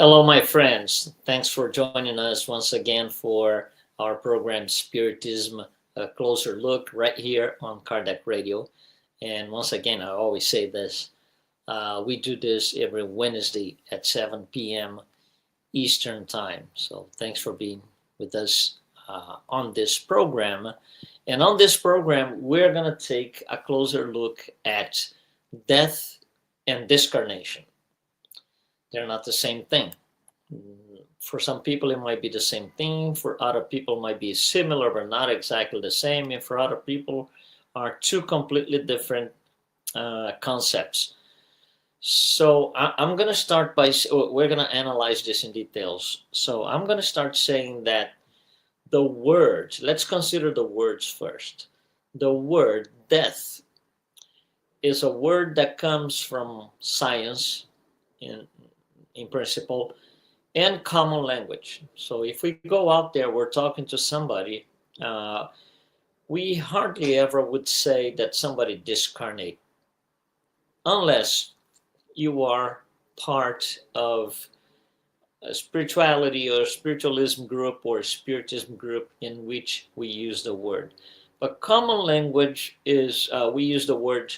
Hello, my friends. Thanks for joining us once again for our program Spiritism, a closer look right here on Kardec Radio. And once again, I always say this we do this every Wednesday at 7 p.m. Eastern Time. So thanks for being with us on this program. And on this program, we're going to take a closer look at death and discarnation. They're not the same thing. For some people, it might be the same thing. For other people, it might be similar, but not exactly the same. And for other people, are two completely different concepts. So I'm going to start by, we're going to analyze this in details. So I'm going to start saying that the word, let's consider the words first. The word death is a word that comes from science in principle and common language. So if we go out there, we're talking to somebody, we hardly ever would say that somebody discarnate, unless you are part of a spirituality or spiritualism group or spiritism group in which we use the word. But common language is, we use the word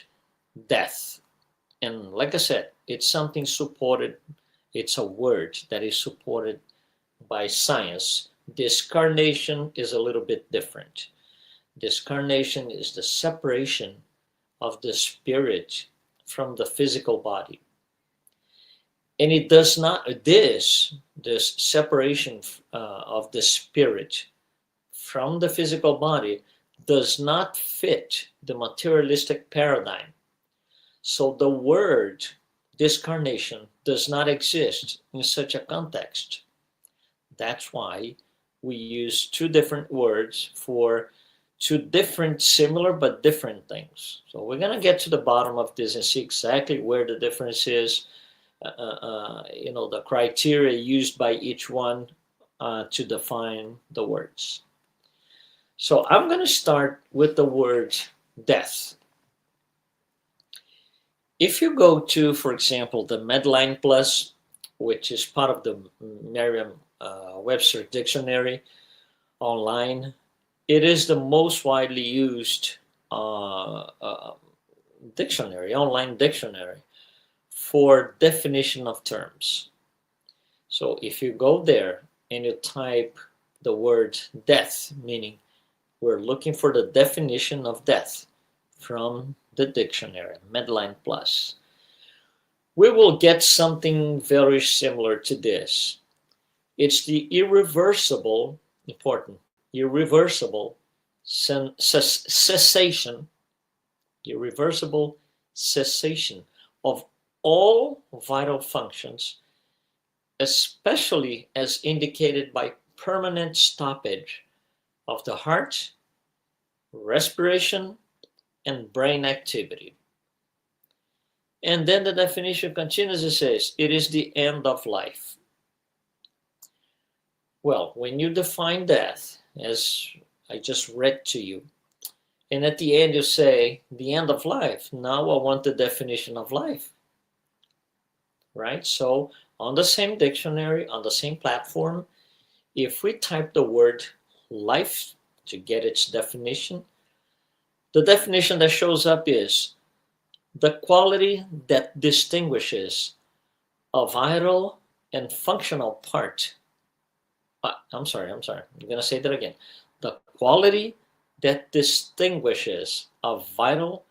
death. And like I said, it's something supported. It's a word that is supported by science. Discarnation is a little bit different. Discarnation is the separation of the spirit from the physical body. And it does not, this separation of the spirit from the physical body does not fit the materialistic paradigm. So the word discarnation does not exist in such a context. That's why we use two different words for two different, similar but different things. So we're going to get to the bottom of this and see exactly where the difference is, the criteria used by each one to define the words. So I'm going to start with the word death. If you go to, for example, the Medline Plus, which is part of the Merriam-Webster dictionary online, it is the most widely used dictionary, online dictionary for definition of terms. So if you go there and you type the word death, meaning we're looking for the definition of death from the dictionary, Medline Plus, we will get something very similar to this. It's the irreversible, important, irreversible cessation, irreversible cessation of all vital functions, especially as indicated by permanent stoppage of the heart, respiration, and brain activity. And then the definition continues, it says, it is the end of life. Well, when you define death, as I just read to you, and at the end you say, the end of life, now I want the definition of life. Right? So on the same dictionary, on the same platform, if we type the word life to get its definition, the definition that shows up is the quality that distinguishes a vital and functional part. I'm sorry. I'm going to say that again. The quality that distinguishes a vital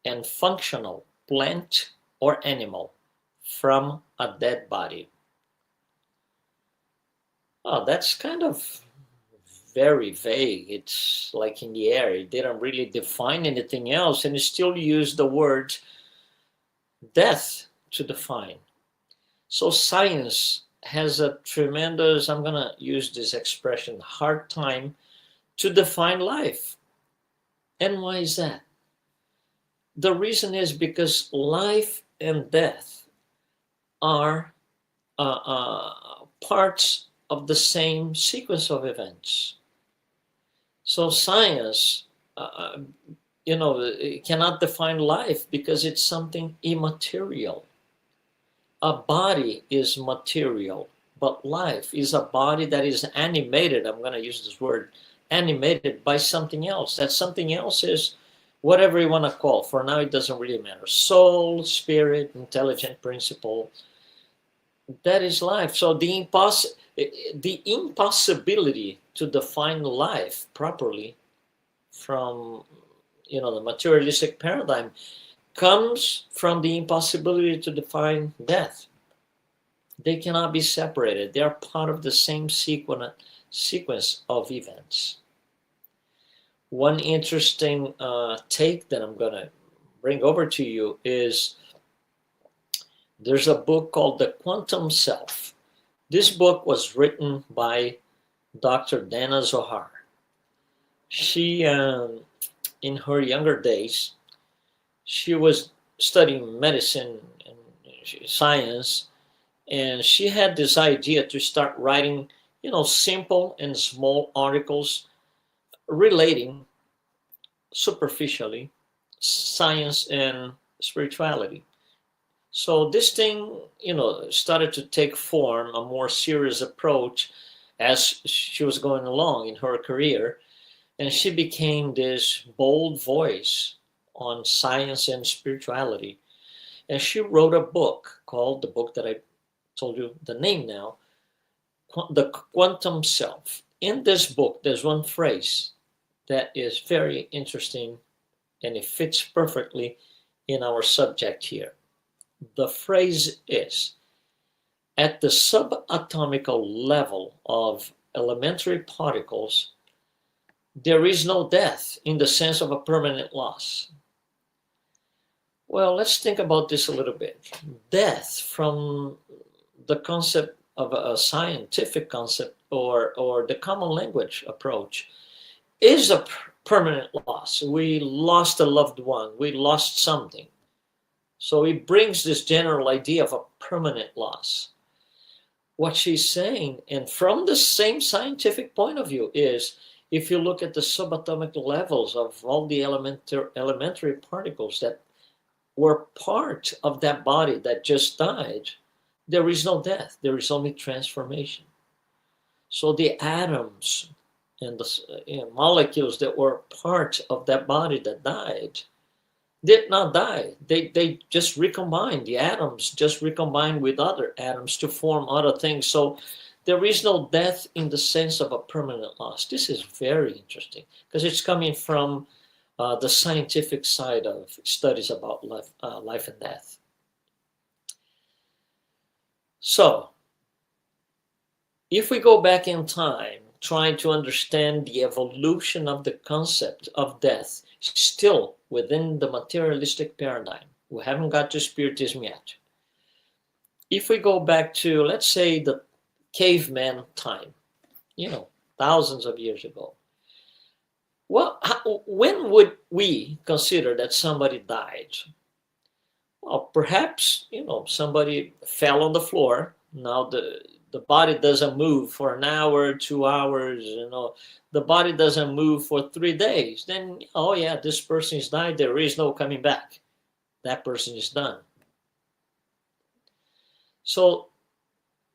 and functional plant or animal from a dead body. Oh, that's kind of very vague. It's like in the air. It didn't really define anything else, and it still used the word death to define. So science has a tremendous, I'm going to use this expression, hard time to define life. And why is that? The reason is because life and death are parts of the same sequence of events. So science, it cannot define life because it's something immaterial. a body is material, but life is a body that is animated. I'm going to use this word, animated by something else. That something else is whatever you want to call. For now, it doesn't really matter. Soul, spirit, intelligent principle. That is life. So the impossibility to define life properly from the materialistic paradigm comes from the impossibility to define death. They cannot be separated. They are part of the same sequence of events. One interesting take that I'm going to bring over to you is there's a book called The Quantum Self. This book was written by Dr. Dana Zohar. She, in her younger days, she was studying medicine and science, and she had this idea to start writing, simple and small articles relating superficially science and spirituality. So this thing, started to take form, a more serious approach as she was going along in her career, and she became this bold voice on science and spirituality. And she wrote a book called, the book that I told you the name now, The Quantum Self. In this book, there's one phrase that is very interesting, and it fits perfectly in our subject here. The phrase is, at the subatomical level of elementary particles, there is no death in the sense of a permanent loss. Well, let's think about this a little bit. Death, from the concept of a scientific concept or the common language approach, is a permanent loss. We lost a loved one. We lost something. So it brings this general idea of a permanent loss. What she's saying, and from the same scientific point of view, is if you look at the subatomic levels of all the elementary particles that were part of that body that just died, there is no death. There is only transformation. So the atoms and the molecules that were part of that body that died did not die. They just recombined. The atoms just recombined with other atoms to form other things. So there is no death in the sense of a permanent loss. This is very interesting because it's coming from the scientific side of studies about life and death. So if we go back in time, trying to understand the evolution of the concept of death, still within the materialistic paradigm, we haven't got to Spiritism yet. If we go back to, let's say, the caveman time, thousands of years ago, well, when would we consider that somebody died? Well, perhaps, somebody fell on the floor. Now the body doesn't move for an hour, 2 hours, the body doesn't move for 3 days. Then, oh yeah, this person is died. There is no coming back. That person is done. So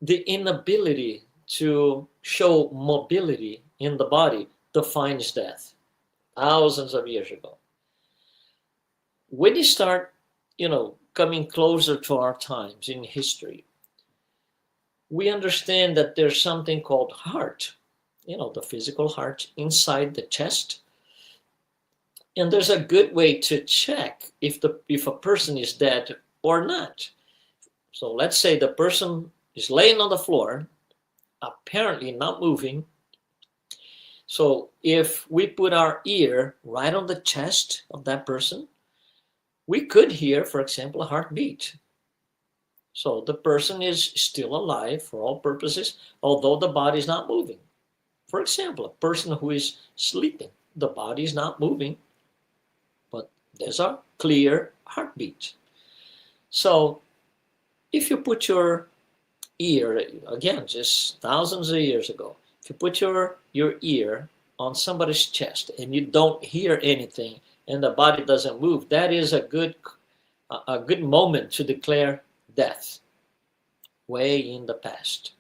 the inability to show mobility in the body defines death thousands of years ago. When you start, coming closer to our times in history, we understand that there's something called heart, the physical heart inside the chest. And there's a good way to check if a person is dead or not. So let's say the person is laying on the floor, apparently not moving. So if we put our ear right on the chest of that person, we could hear, for example, a heartbeat. So the person is still alive for all purposes, although the body is not moving. For example, a person who is sleeping, the body is not moving, but there's a clear heartbeat. So if you put your ear, again, just thousands of years ago, if you put your ear on somebody's chest and you don't hear anything and the body doesn't move, that is a good moment to declare death. way in the past.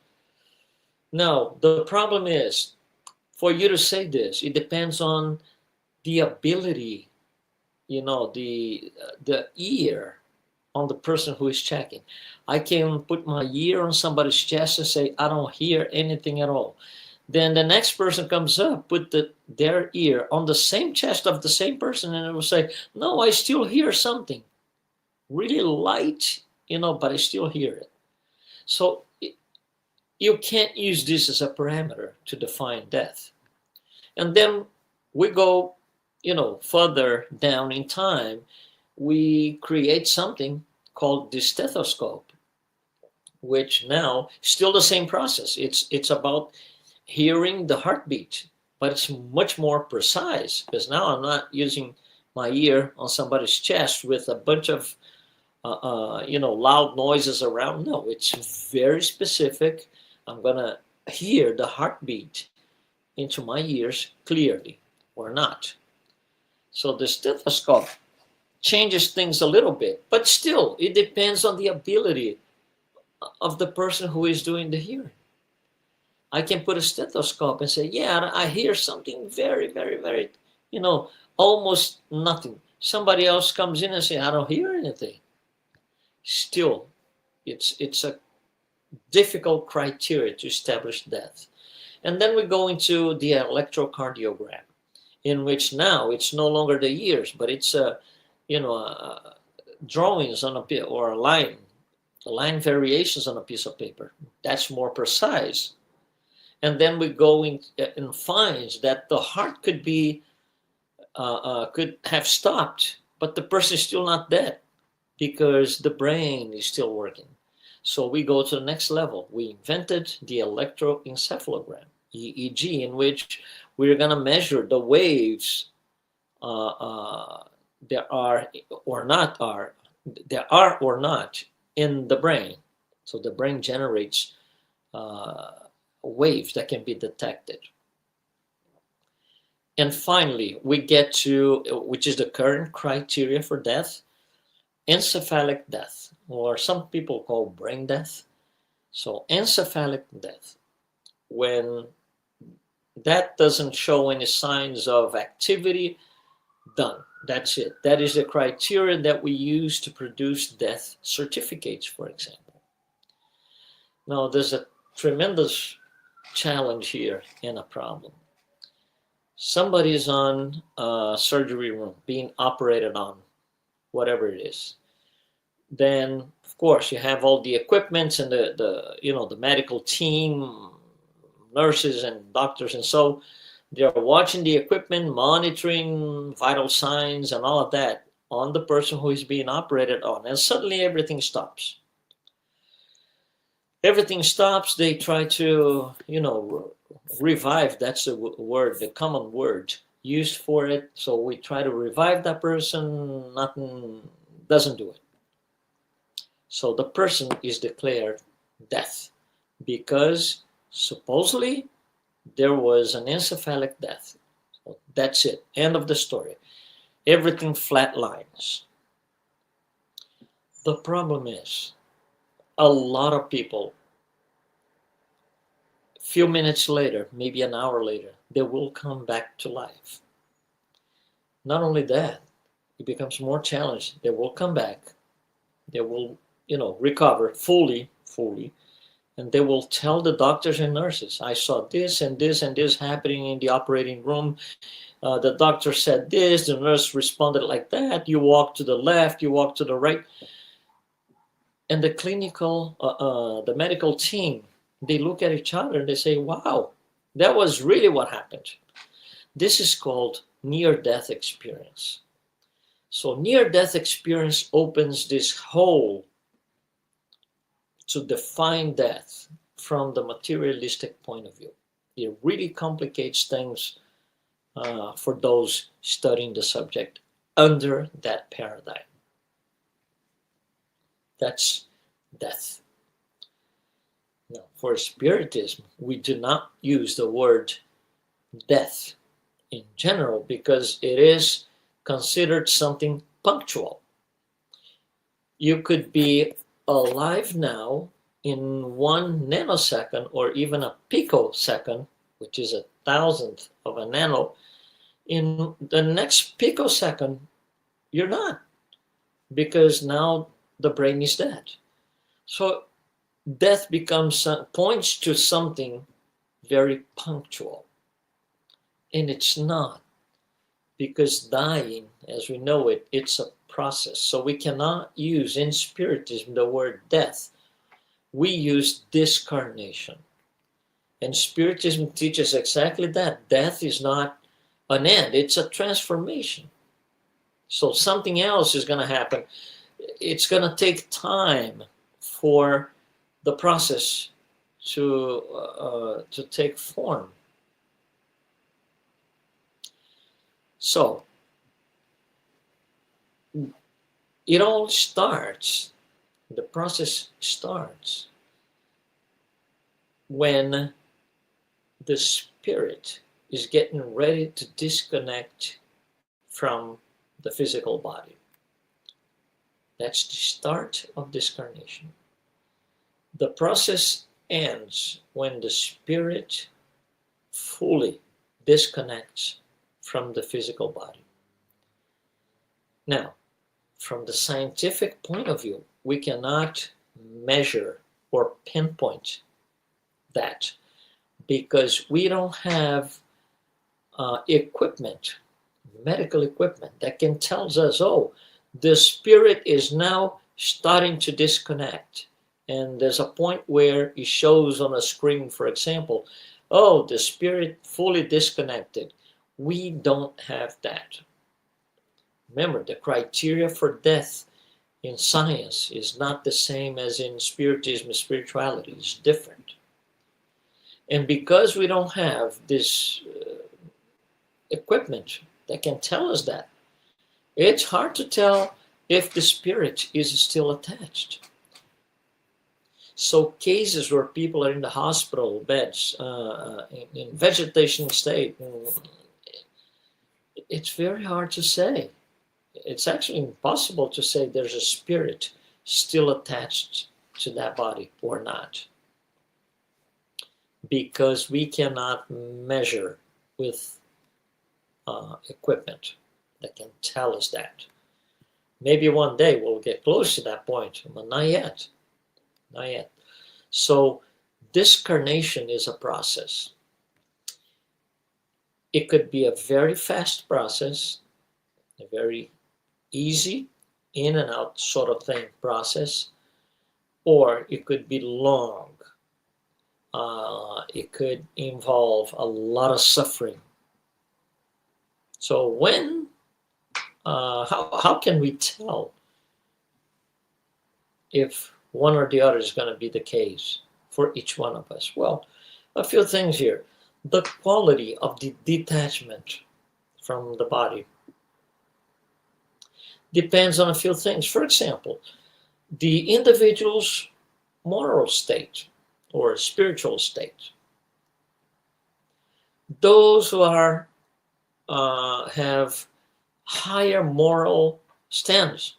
Now, the problem is, for you to say this, it depends on the ability, the ear on the person who is checking. I can put my ear on somebody's chest and say, I don't hear anything at all. Then the next person comes up, put their ear on the same chest of the same person, and it will say, no, I still hear something. Really light, but I still hear it. So you can't use this as a parameter to define death. And then we go, further down in time, we create something called the stethoscope, which now still the same process. It's about hearing the heartbeat, but it's much more precise, because now I'm not using my ear on somebody's chest with a bunch of loud noises around. No, it's very specific. I'm gonna hear the heartbeat into my ears clearly or not. So the stethoscope changes things a little bit, but still it depends on the ability of the person who is doing the hearing. I can put a stethoscope and say, yeah, I hear something very, very, very, almost nothing. Somebody else comes in and say, I don't hear anything. Still, it's a difficult criteria to establish death. And then we go into the electrocardiogram, in which now it's no longer the ears, but it's drawings on a bit, or a line variations on a piece of paper. That's more precise. And then we go in and finds that the heart could have stopped, but the person is still not dead because the brain is still working. So we go to the next level. We invented the electroencephalogram, EEG, in which we're going to measure the waves there are or not in the brain. So the brain generates waves that can be detected. And finally, we get to, which is the current criteria for death, encephalic death, or some people call brain death. So encephalic death, when that doesn't show any signs of activity, done. That's it. That is the criteria that we use to produce death certificates, for example. Now, there's a tremendous challenge here and a problem. Somebody is on a surgery room being operated on, whatever it is. Then, of course, you have all the equipment and the medical team, nurses and doctors, and so they're watching the equipment, monitoring vital signs and all of that on the person who is being operated on, and suddenly everything stops. Everything stops. They try to, revive. That's the word, the common word used for it. So we try to revive that person. Nothing, doesn't do it. So the person is declared death because supposedly there was an encephalic death. So that's it. End of the story. Everything flatlines. The problem is, a lot of people, a few minutes later, maybe an hour later, they will come back to life. Not only that, it becomes more challenging. They will come back. They will, recover fully, and they will tell the doctors and nurses, I saw this and this and this happening in the operating room. The doctor said this, the nurse responded like that. You walk to the left, you walk to the right. And the the medical team, they look at each other and they say, wow, that was really what happened. This is called near-death experience. So near-death experience opens this hole to define death from the materialistic point of view. It really complicates things for those studying the subject under that paradigm. That's death. Now, for Spiritism, we do not use the word death in general because it is considered something punctual. You could be alive now in 1 nanosecond or even a picosecond, which is 1,000th of a nano, in the next picosecond, you're not, because now the brain is dead. So death points to something very punctual, and it's not, because dying, as we know it, it's a process. So we cannot use in Spiritism the word death. We use discarnation. And Spiritism teaches exactly that. Death is not an end, it's a transformation. So something else is going to happen. It's going to take time for the process to take form. So it all starts, the process starts when the spirit is getting ready to disconnect from the physical body. That's the start of discarnation. The process ends when the spirit fully disconnects from the physical body. Now, from the scientific point of view, we cannot measure or pinpoint that, because we don't have equipment, medical equipment, that can tell us, oh, the spirit is now starting to disconnect. And there's a point where it shows on a screen, for example, oh, the spirit fully disconnected. We don't have that. Remember, the criteria for death in science is not the same as in Spiritism. Spirituality is different. And because we don't have this equipment that can tell us that, it's hard to tell if the spirit is still attached. So cases where people are in the hospital beds, in vegetation state, it's very hard to say. It's actually impossible to say there's a spirit still attached to that body or not, because we cannot measure with equipment that can tell us that. Maybe one day we'll get close to that point, but not yet. Not yet. So discarnation is a process. It could be a very fast process, a very easy in and out sort of thing process, or it could be long. It could involve a lot of suffering. So when, how can we tell if one or the other is going to be the case for each one of us? Well, a few things here. The quality of the detachment from the body depends on a few things. For example, the individual's moral state or spiritual state. Those who are have higher moral standards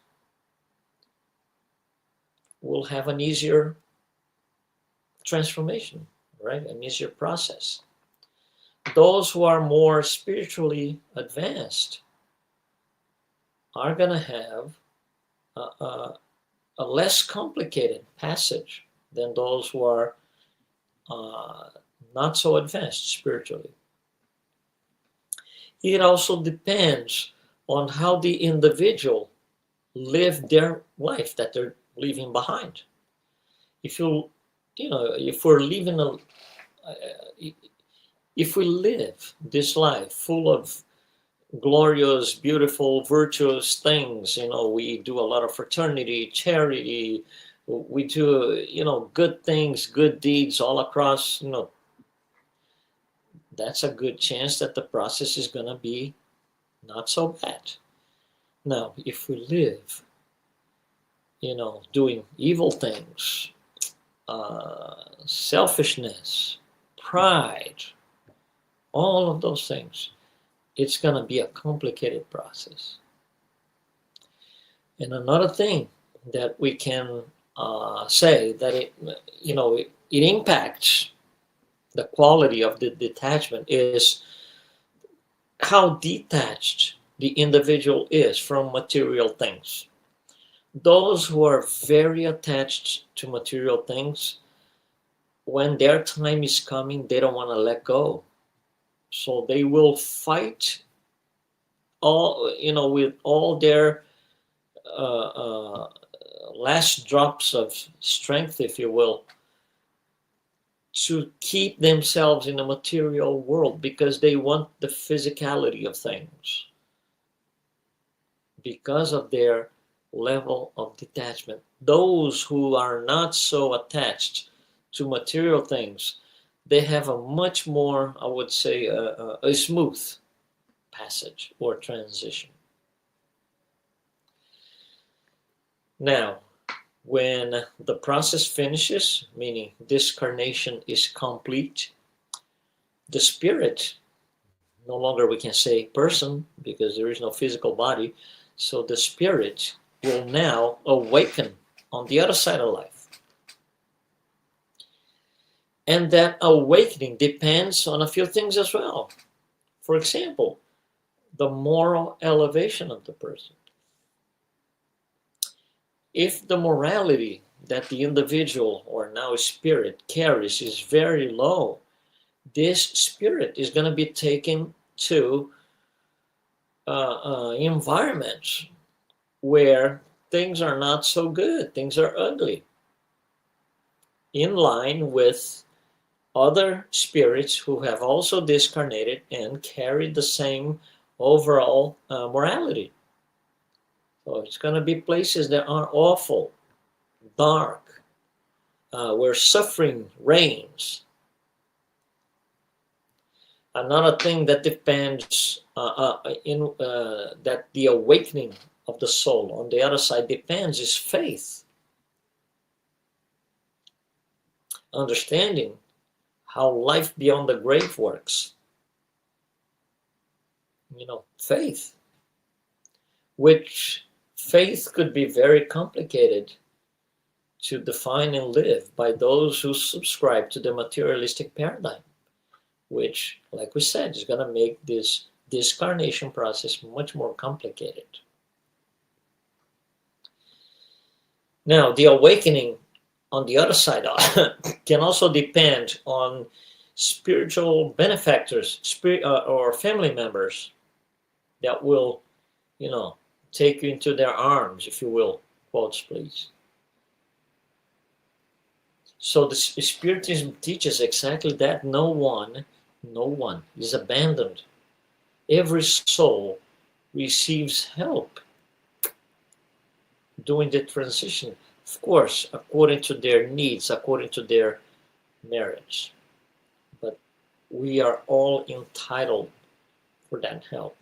will have an easier transformation, right? An easier process. Those who are more spiritually advanced are going to have a less complicated passage than those who are not so advanced spiritually. It also depends on how the individual lived their life that they're leaving behind. If if we're living if we live this life full of glorious, beautiful, virtuous things, we do a lot of fraternity, charity, we do, good things, good deeds all across, that's a good chance that the process is going to be not so bad. Now, if we live, doing evil things, selfishness, pride, all of those things, it's going to be a complicated process. And another thing that we can say that it impacts the quality of the detachment is how detached the individual is from material things. Those who are very attached to material things, when their time is coming, they don't want to let go. So they will fight all, with all their uh, uh, last drops of strength, if you will, to keep themselves in the material world because they want the physicality of things because of their level of detachment. Those who are not so attached to material things, they have a much more, I would say, a smooth passage or transition. Now, when the process finishes, meaning discarnation is complete, the spirit, no longer we can say person because there is no physical body, so the spirit will now awaken on the other side of life. And that awakening depends on a few things as well. For example, the moral elevation of the person. If the morality that the individual or now spirit carries is very low, this spirit is going to be taken to environments where things are not so good, things are ugly, in line with other spirits who have also discarnated and carry the same overall morality. So it's going to be places that are awful, dark, where suffering reigns. Another thing that depends that the awakening of the soul on the other side depends is faith, understanding how life beyond the grave works. Faith, which faith could be very complicated to define and live by those who subscribe to the materialistic paradigm, which, like we said, is going to make this discarnation process much more complicated. Now, the awakening on the other side can also depend on spiritual benefactors, or family members that will, take you into their arms, if you will, quotes, please. So the Spiritism teaches exactly that. No one is abandoned. Every soul receives help during the transition, of course, according to their needs, according to their merits. But we are all entitled for that help.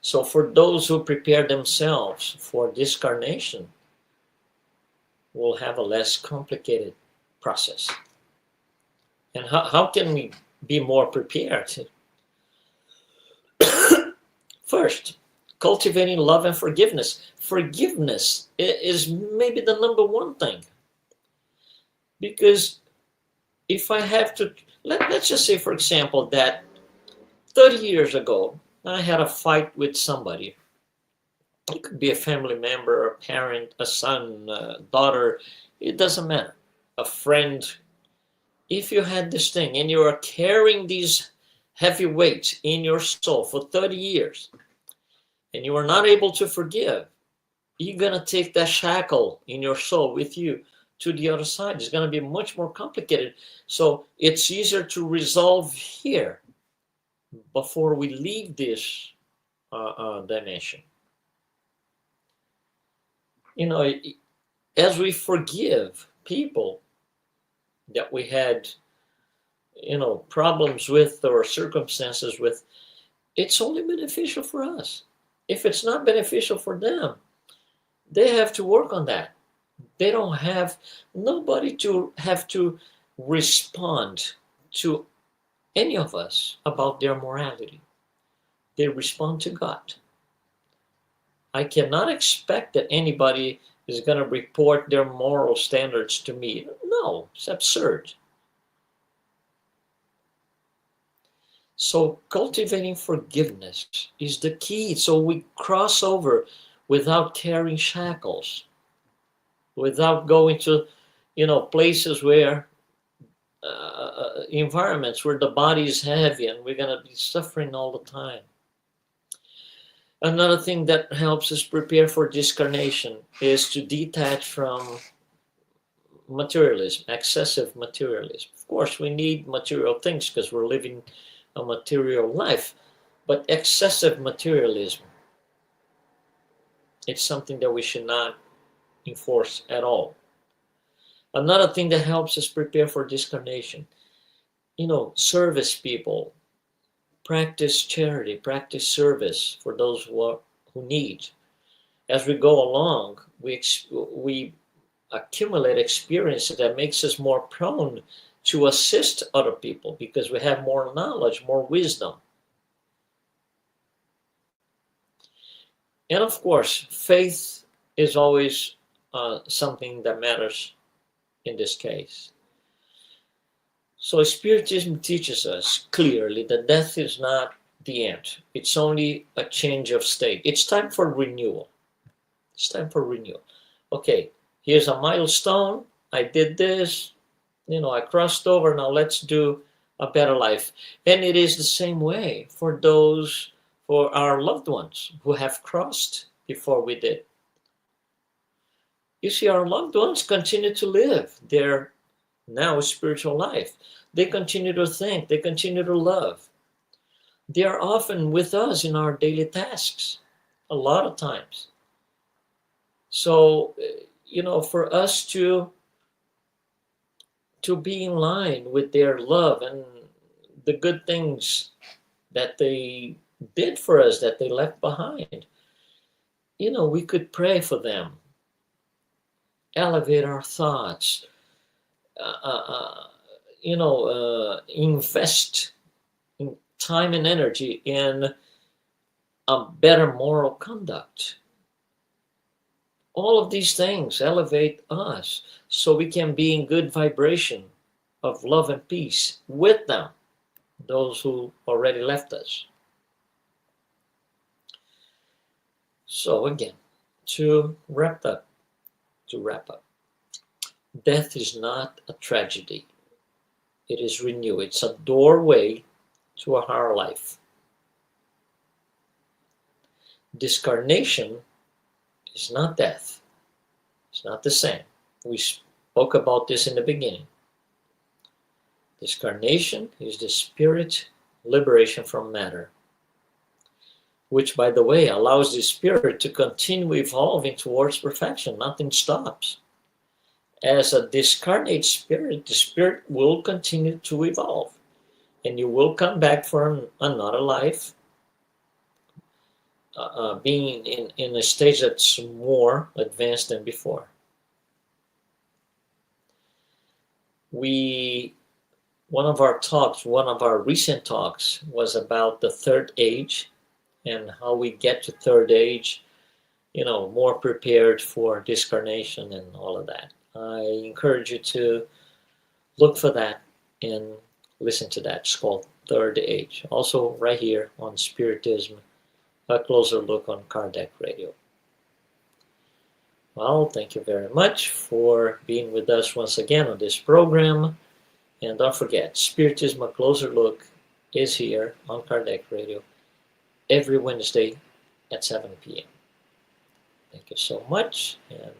So for those who prepare themselves for discarnation, will have a less complicated process. And how can we be more prepared? First, cultivating love and forgiveness. Forgiveness is maybe the number one thing. Because if I have to, let's just say, for example, that 30 years ago, I had a fight with somebody. It could be a family member, a parent, a son, a daughter, it doesn't matter. A friend. If you had this thing and you are carrying these heavy weights in your soul for 30 years and you are not able to forgive, you're going to take that shackle in your soul with you to the other side. It's going to be much more complicated. So it's easier to resolve here before we leave this dimension. As we forgive people that we had problems with or circumstances with, it's only beneficial for us. If it's not beneficial for them, they have to work on that. They don't have nobody to have to respond to any of us about their morality. They respond to God. I cannot expect that anybody is going to report their moral standards to me. No, it's absurd. So cultivating forgiveness is the key. So we cross over without carrying shackles, without going to, places where environments where the body is heavy and we're going to be suffering all the time. Another thing that helps us prepare for discarnation is to detach from materialism, excessive materialism. Of course, we need material things because we're living a material life, but excessive materialism, it's something that we should not enforce at all. Another thing that helps us prepare for discarnation, service people, practice charity, practice service for those who need. As we go along, we accumulate experience that makes us more prone to assist other people because we have more knowledge, more wisdom. And of course, faith is always something that matters in this case. So Spiritism teaches us clearly that death is not the end. It's only a change of state. It's time for renewal. It's time for renewal. Okay, here's a milestone. I did this. I crossed over. Now let's do a better life. And it is the same way for our loved ones who have crossed before we did. You see, our loved ones continue to live their now spiritual life. They continue to think. They continue to love. They are often with us in our daily tasks, a lot of times. So, for us to be in line with their love and the good things that they did for us, that they left behind, we could pray for them, elevate our thoughts, invest in time and energy in a better moral conduct. All of these things elevate us so we can be in good vibration of love and peace with them, those who already left us. So again, to wrap up, death is not a tragedy. It is renewal. It's a doorway to a higher life. Discarnation is not death. It's not the same. We spoke about this in the beginning. Discarnation is the spirit liberation from matter, which, by the way, allows the spirit to continue evolving towards perfection. Nothing stops. As a discarnate spirit, the spirit will continue to evolve, and you will come back for another life, being in a stage that's more advanced than before. One of our recent talks was about the third age and how we get to third age, more prepared for discarnation and all of that. I encourage you to look for that and listen to that. It's called Third Age. Also right here on Spiritism, a closer look on Kardec Radio. Well, thank you very much for being with us once again on this program. And don't forget, Spiritism, a closer look is here on Kardec Radio every Wednesday at 7 p.m. Thank you so much, and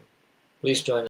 please join us.